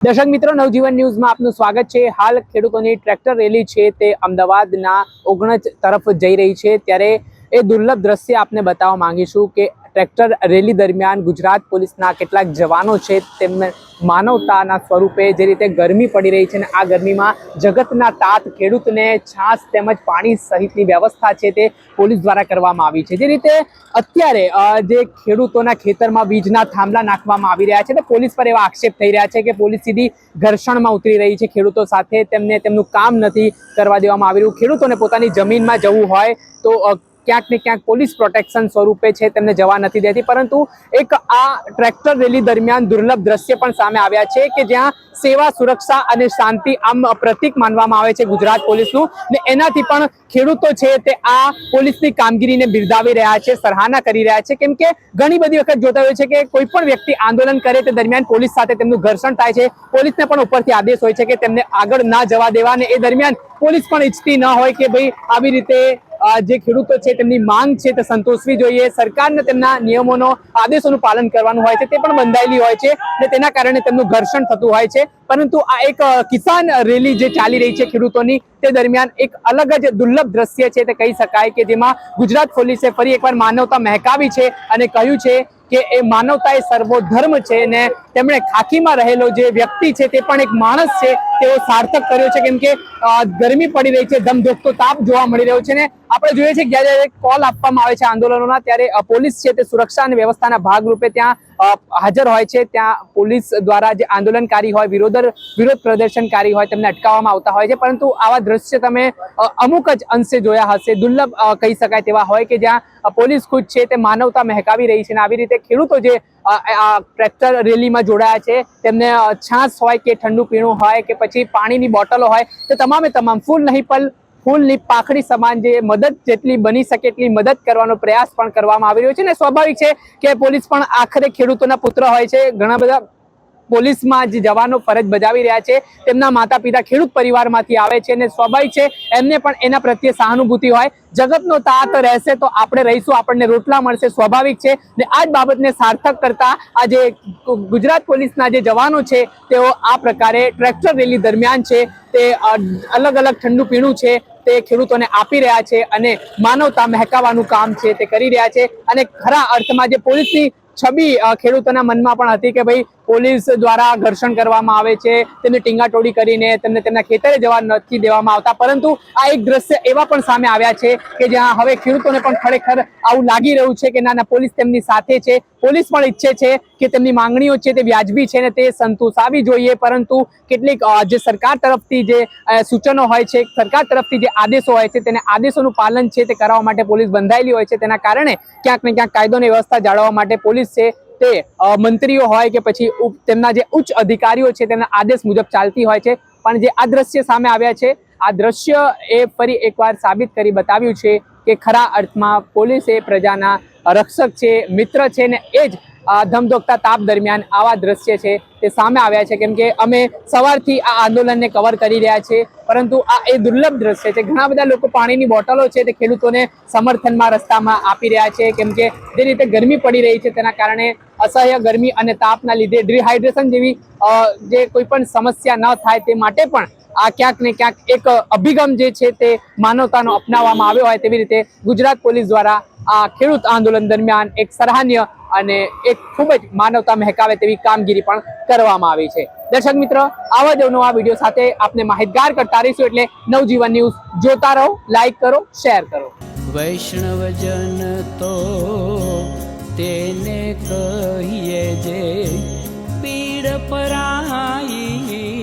દર્શક મિત્રો, નવજીવન ન્યૂઝમાં આપનું સ્વાગત છે। હાલ ખેડૂતોની ટ્રેક્ટર રેલી છે તે અમદાવાદના ઓગણજ તરફ જઈ રહી છે, ત્યારે એ દુર્લભ દ્રશ્ય આપને બતાવવા માંગીશું કે ટ્રેક્ટર રેલી દરમિયાન ગુજરાત પોલીસના કેટલાક જવાનો છે તેમને માનવતાના સ્વરૂપે જે રીતે ગરમી પડી રહી છે અને આ ગરમીમાં જગતના તાત ખેડૂતને છાશ તેમજ પાણી સહિતની વ્યવસ્થા છે તે પોલીસ દ્વારા કરવામાં આવી છે। જે રીતે અત્યારે જે ખેડૂતોના ખેતરમાં વીજના થાંભલા નાખવામાં આવી રહ્યા છે તો પોલીસ પર એવા આક્ષેપ થઈ રહ્યા છે કે પોલીસ સીધી ઘર્ષણમાં ઉતરી રહી છે ખેડૂતો સાથે, તેમને તેમનું કામ નથી કરવા દેવામાં આવી રહ્યું। ખેડૂતોને પોતાની જમીનમાં જવું હોય તો ક્યાંક ને ક્યાંક પોલીસ પ્રોટેક્શન સ્વરૂપે છે તેમને જવા નથી દેતી, પરંતુ એક આ ટ્રેક્ટર રેલી દરમિયાન દુર્લભ દ્રશ્ય પણ સામે આવ્યા છે કે જ્યાં સેવા, સુરક્ષા અને શાંતિ આમ પ્રતીક માનવામાં આવે છે ગુજરાત પોલીસનું, ને એનાથી પણ ખેડૂતો છે તે આ પોલીસની કામગીરીને બિરદાવી રહ્યા છે, સરાહના કરી રહ્યા છે। કેમ કે ઘણી બધી વખત જોતા હોય છે કે કોઈ પણ વ્યક્તિ આંદોલન કરે તે દરમિયાન પોલીસ સાથે તેમનું ઘર્ષણ થાય છે, પોલીસને પણ ઉપરથી આદેશ હોય છે કે તેમને આગળ ના જવા દેવા, અને એ દરમિયાન પોલીસ પણ ઈચ્છતી ન હોય કે ભાઈ આવી રીતે જે ખેડૂતો છે તેમની માંગ છે તે સંતોષવી જોઈએ, સરકારને તેમના નિયમોનો આદેશોનું પાલન કરવાનું હોય છે તે પણ બંધાયેલી હોય છે અને તેના કારણે તેમનું ઘર્ષણ થતું હોય છે। પરંતુ આ એક કિસાન રેલી જે ચાલી રહી છે ખેડૂતોની, તે દરમિયાન એક અલગ જ દુર્લભ દ્રશ્ય છે તે કહી શકાય કે જેમાં ગુજરાત પોલીસે ફરી એકવાર માનવતા મહેકાવી છે અને કહ્યું છે કે એ માનવતા એ સર્વોધર્મ છે ને તેમણે ખાખીમાં રહેલો જે વ્યક્તિ છે તે પણ એક માણસ છે તેવો સાર્થક કર્યો છે। કેમ કે ગરમી પડી રહી છે, ધમધોકતો તાપ જોવા મળી રહ્યો છે ને આપણે જોઈએ છીએ જ્યારે કોલ આપવામાં આવે છે આંદોલનોના ત્યારે પોલીસ છે તે સુરક્ષા અને વ્યવસ્થાના ભાગરૂપે ત્યાં હાજર હોય છે। ત્યાં પોલીસ દ્વારા જે આંદોલનકારી હોય, વિરોધ પ્રદર્શનકારી હોય તેમને અટકાવવામાં આવતા હોય છે, પરંતુ આવા દ્રશ્ય તમે અમુક જ અંશે જોયા હશે, દુર્લભ કહી શકાય તેવા હોય કે જ્યાં પોલીસ ખુદ છે તે માનવતા મહેકાવી રહી છે અને આવી રીતે ખેડૂતો જે ટ્રેક્ટર રેલીમાં જોડાયા છે તેમને છાશ હોય કે ઠંડુ પીણું હોય કે પછી પાણીની બોટલો હોય તે તમામે તમામ ફૂલ નહીં પણ ફૂલની પાખડી સમાન જે મદદ જેટલી બની શકે એટલી મદદ કરવાનો પ્રયાસ પણ કરવામાં આવી રહ્યો છે। ને સ્વાભાવિક છે કે પોલીસ પણ આખરે ખેડૂતોના પુત્ર હોય છે। ઘણા બધા પોલીસમાં જે જવાનો ફરજ બજાવી રહ્યા છે તેમના માતા પિતા ખેડૂત પરિવારમાંથી આવે છે અને સ્વાભાવિક છે એમને પણ એના પ્રત્યે સહાનુભૂતિ હોય। જગતનો તાત રહેશે તો આપણે રહીશું, આપણને રોટલા મળશે, સ્વાભાવિક છે। ને આ જ બાબતને સાર્થક કરતા આ જે ગુજરાત પોલીસના જે જવાનો છે તેઓ આ પ્રકારે ટ્રેક્ટર રેલી દરમિયાન છે તે અલગ અલગ ઠંડુ પીણું છે તે ખેડૂતોને આપી રહ્યા છે અને માનવતા મહેકાવવાનું કામ છે તે કરી રહ્યા છે। અને ખરા અર્થમાં જે પોલીસની છબી ખેડૂતોના મનમાં પણ હતી કે ભાઈ પોલીસ દ્વારા ઘર્ષણ કરવામાં આવે છે, તેમને ટીંગાટોળી કરીને તેમને તેમના ખેતરે જવા નથી દેવામાં આવતા, પરંતુ આ એક દ્રશ્ય એવા પણ સામે આવ્યા છે કે જ્યાં હવે ખેડૂતોને પણ ખરેખર આવું લાગી રહ્યું છે કે ના પોલીસ તેમની સાથે છે। પોલીસ પણ ઈચ્છે છે કે તેમની માંગણીઓ છે તે વ્યાજબી છે ને તે સંતોષાવી જોઈએ, પરંતુ કેટલીક જે સરકાર તરફથી જે સૂચનો હોય છે, સરકાર તરફથી જે આદેશો હોય છે તેને આદેશોનું પાલન છે તે કરવા માટે પોલીસ બંધાયેલી હોય છે। તેના કારણે ક્યાંક ને ક્યાંક કાયદોની વ્યવસ્થા જાળવવા માટે પોલીસ છે તે મંત્રીઓ હોય કે પછી તેમના જે ઉચ્ચ અધિકારીઓ છે તેમના આદેશ મુજબ ચાલતી હોય છે। પણ જે આ દ્રશ્ય સામે આવ્યા છે, આ દ્રશ્ય એ ફરી એકવાર સાબિત કરી બતાવ્યું છે કે ખરા અર્થમાં પોલીસ એ પ્રજાના રક્ષક છે, મિત્ર છે ને એ જ ધમધોકતા તાપ દરમિયાન આવા દ્રશ્ય છે તે સામે આવ્યા છે। કેમ કે અમે સવારથી આ આંદોલનને કવર કરી રહ્યા છે, પરંતુ આ એ દુર્લભ દ્રશ્ય છે। ઘણા બધા લોકો પાણીની બોટલો છે તે ખેડૂતોને સમર્થનમાં રસ્તામાં આપી રહ્યા છે, કેમ કે જે રીતે ગરમી પડી રહી છે તેના કારણે અસહ્ય ગરમી અને તાપના લીધે ડિહાઇડ્રેશન જેવી જે કોઈ પણ સમસ્યા ન થાય તે માટે પણ આ ક્યાંક ને ક્યાંક એક અભિગમ જે છે તે માનવતાનો અપનાવવામાં આવ્યો હોય તેવી રીતે ગુજરાત પોલીસ દ્વારા આ ખેડૂત આંદોલન દરમિયાન એક સરાહનીય અને એક ખૂબ જ માનવતા મહેકાવે તેવી કામગીરી પણ કરવામાં આવી છે। દર્શક મિત્રો, આવા જ નવા વિડીયો સાથે આપને માહિતગાર કરતા રહીશું, એટલે નવજીવન ન્યૂઝ જોતા રહો, લાઈક કરો, શેર કરો। વૈષ્ણવજન તો તેને કહીએ જે પીડ પરાઈ।